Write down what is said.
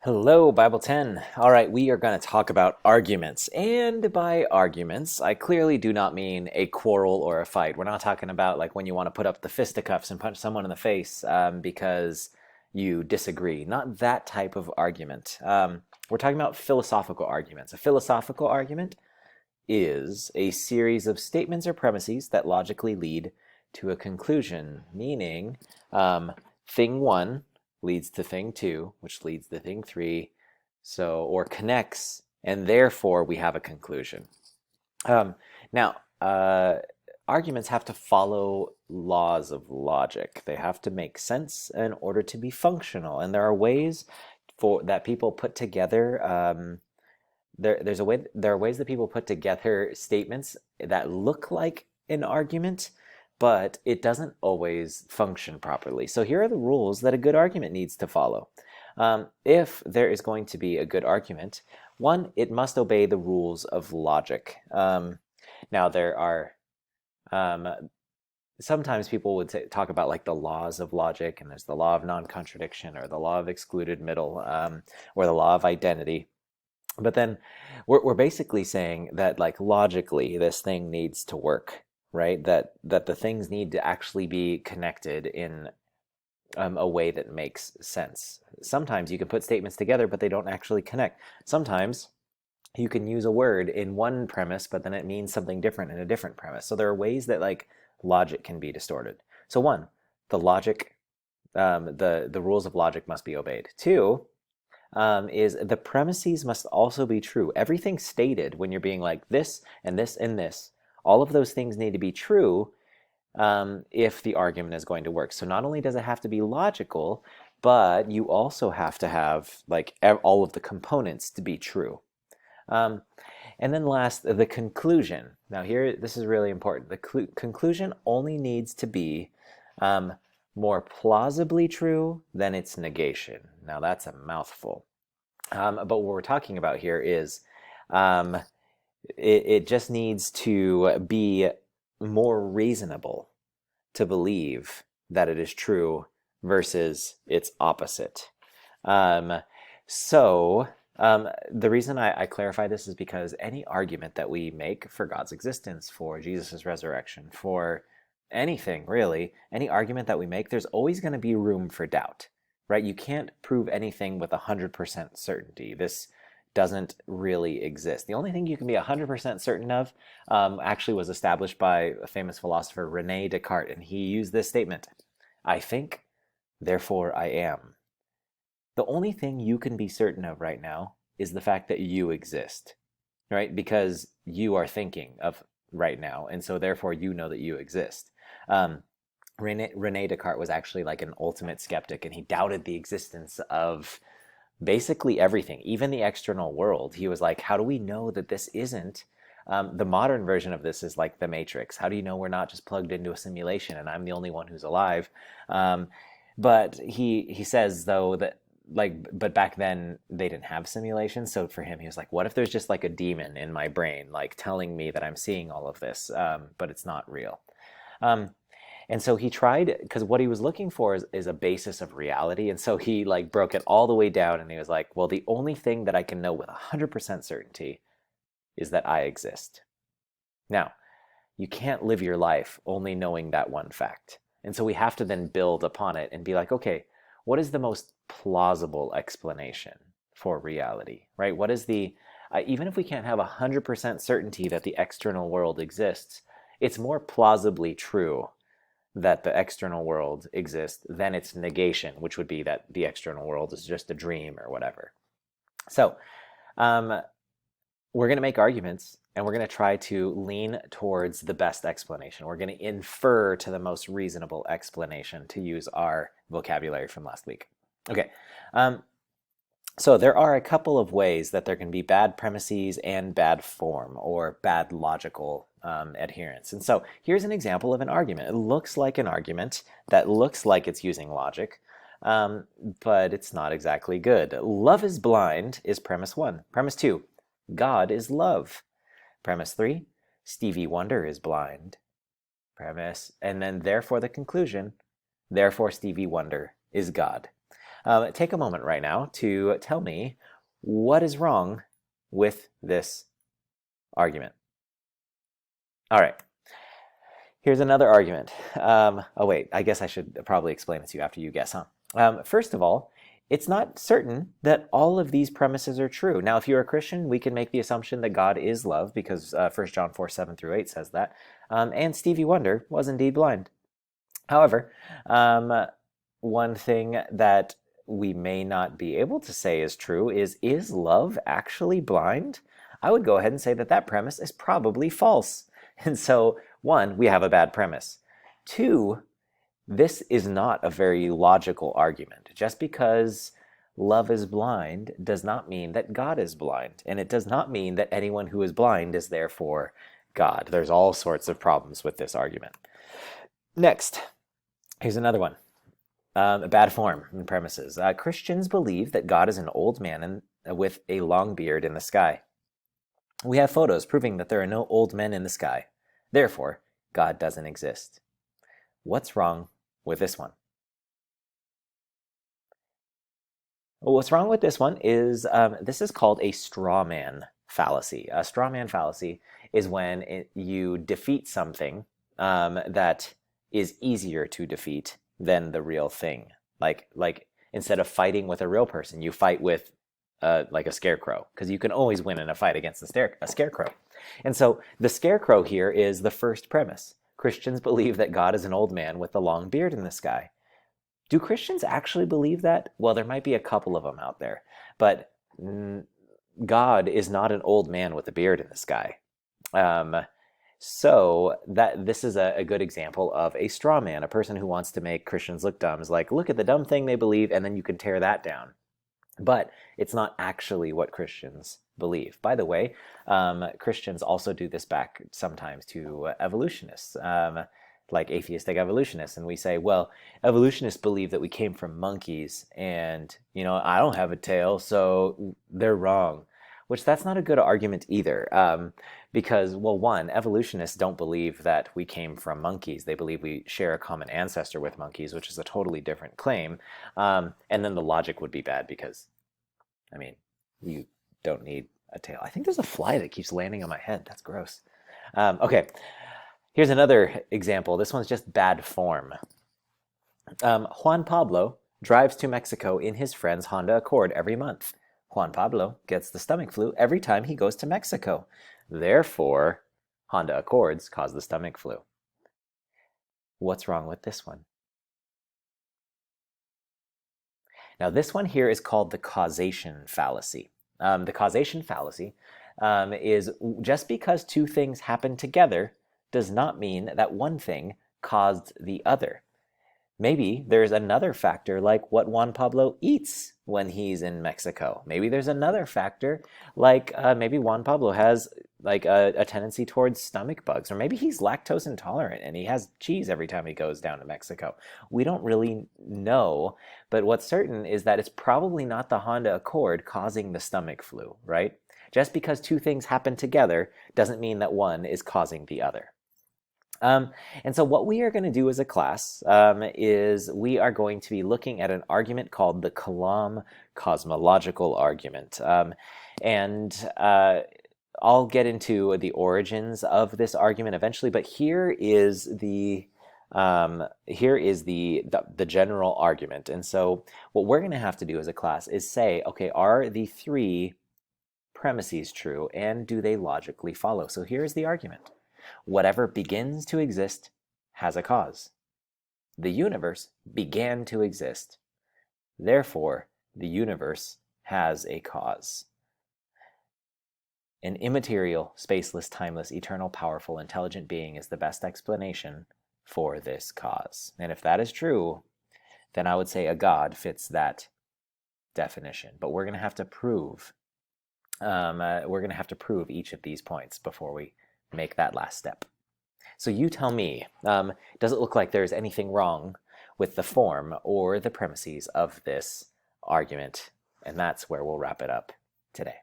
Hello, Bible 10. All right, we are going to talk about arguments. And by arguments, I clearly do not mean a quarrel or a fight. We're not talking about like when you want to put up the fisticuffs and punch someone in the face because you disagree. Not that type of argument. We're talking about philosophical arguments. A philosophical argument is a series of statements or premises that logically lead to a conclusion, meaning thing one leads to thing two, which leads to thing three, or connects, and therefore we have a conclusion. Now, arguments have to follow laws of logic. They have to make sense in order to be functional, and there are ways for that people put together there are ways that people put together statements that look like an argument, but it doesn't always function properly. So here are the rules that a good argument needs to follow. If there is going to be a good argument, one, it must obey the rules of logic. Now there are sometimes people would talk about like the laws of logic, and there's the law of non-contradiction, or the law of excluded middle, or the law of identity. But then we're basically saying that like logically this thing needs to work, right? That the things need to actually be connected in a way that makes sense. Sometimes you can put statements together, but they don't actually connect. Sometimes you can use a word in one premise, but then it means something different in a different premise. So there are ways that like logic can be distorted. So one, the logic, the rules of logic must be obeyed. Two, is the premises must also be true. Everything stated when you're being like this and this and this, all of those things need to be true if the argument is going to work. So not only does it have to be logical, but you also have to have like all of the components to be true. And then last, the conclusion. Now here, this is really important. The conclusion only needs to be more plausibly true than its negation. Now that's a mouthful. But what we're talking about here is it just needs to be more reasonable to believe that it is true versus its opposite. The reason I clarify this is because any argument that we make for God's existence, for Jesus' resurrection, for anything really, any argument that we make, there's always going to be room for doubt, right? You can't prove anything with 100% certainty. This doesn't really exist. The only thing you can be 100% certain of actually was established by a famous philosopher, Rene Descartes, and he used this statement: I think, therefore I am. The only thing you can be certain of right now is the fact that you exist, right? Because you are thinking of right now, and so therefore you know that you exist. Rene Descartes was actually like an ultimate skeptic, and he doubted the existence of basically everything, even the external world. He was like, how do we know that this isn't? The modern version of this is like the Matrix. How do you know we're not just plugged into a simulation and I'm the only one who's alive? But he says though that but back then they didn't have simulations. So for him, he was like, what if there's just like a demon in my brain, like telling me that I'm seeing all of this, but it's not real. And so he tried, because what he was looking for is a basis of reality. And so he like broke it all the way down, and he was like, well, the only thing that I can know with 100% certainty is that I exist. Now, you can't live your life only knowing that one fact. And so we have to then build upon it and be like, okay, what is the most plausible explanation for reality, right? What is even if we can't have 100% certainty that the external world exists, it's more plausibly true that the external world exists than its negation, which would be that the external world is just a dream or whatever. So we're going to make arguments, and we're going to try to lean towards the best explanation. We're going to infer to the most reasonable explanation, to use our vocabulary from last week. Okay. So there are a couple of ways that there can be bad premises and bad form, or bad logical adherence. And so here's an example of an argument. It looks like an argument that looks like it's using logic, but it's not exactly good. Love is blind is premise one. Premise two, God is love. Premise three, Stevie Wonder is blind. And then therefore the conclusion, therefore Stevie Wonder is God. Take a moment right now to tell me what is wrong with this argument. All right. Here's another argument. Oh, wait, I guess I should probably explain it to you after you guess, huh? First of all, it's not certain that all of these premises are true. Now, if you're a Christian, we can make the assumption that God is love because 1 John 4, 7 through 8 says that. And Stevie Wonder was indeed blind. However, one thing that we may not be able to say is true is love actually blind? I would go ahead and say that that premise is probably false. And so, one, we have a bad premise. Two, this is not a very logical argument. Just because love is blind does not mean that God is blind. And it does not mean that anyone who is blind is therefore God. There's all sorts of problems with this argument. Next, here's another one. Bad form and premises. Christians believe that God is an old man with a long beard in the sky. We have photos proving that there are no old men in the sky. Therefore, God doesn't exist. What's wrong with this one? Well, what's wrong with this one is this is called a straw man fallacy. A straw man fallacy is when you defeat something that is easier to defeat than the real thing. Like instead of fighting with a real person, you fight with like a scarecrow, because you can always win in a fight against a scarecrow. And so the scarecrow here is the first premise. Christians believe that God is an old man with a long beard in the sky. Do Christians actually believe that? Well, there might be a couple of them out there, but God is not an old man with a beard in the sky. So this is a good example of a straw man, a person who wants to make Christians look dumb. Is like, look at the dumb thing they believe, and then you can tear that down. But it's not actually what Christians believe. By the way, Christians also do this back sometimes to evolutionists, like atheistic evolutionists. And we say, well, evolutionists believe that we came from monkeys, and, I don't have a tail, so they're wrong. Which that's not a good argument either. Because, well, one, evolutionists don't believe that we came from monkeys. They believe we share a common ancestor with monkeys, which is a totally different claim. And then the logic would be bad because, you don't need a tail. I think there's a fly that keeps landing on my head. That's gross. Okay, here's another example. This one's just bad form. Juan Pablo drives to Mexico in his friend's Honda Accord every month. Juan Pablo gets the stomach flu every time he goes to Mexico. Therefore, Honda Accords cause the stomach flu. What's wrong with this one? Now, this one here is called the causation fallacy. The causation fallacy is just because two things happen together does not mean that one thing caused the other. Maybe there's another factor like what Juan Pablo eats when he's in Mexico. Maybe there's another factor like maybe Juan Pablo has like a tendency towards stomach bugs, or maybe he's lactose intolerant and he has cheese every time he goes down to Mexico. We don't really know, but what's certain is that it's probably not the Honda Accord causing the stomach flu, right? Just because two things happen together doesn't mean that one is causing the other. And so what we are going to do as a class is we are going to be looking at an argument called the kalam cosmological argument. And I'll get into the origins of this argument eventually, but here is the general argument. And so what we're going to have to do as a class is say, okay, are the three premises true, and do they logically follow? So here's the argument. Whatever begins to exist has a cause. The universe began to exist. Therefore, the universe has a cause. An immaterial, spaceless, timeless, eternal, powerful, intelligent being is the best explanation for this cause. And if that is true, then I would say a God fits that definition. But we're going to have to prove each of these points before we make that last step. So you tell me, does it look like there's anything wrong with the form or the premises of this argument? And that's where we'll wrap it up today.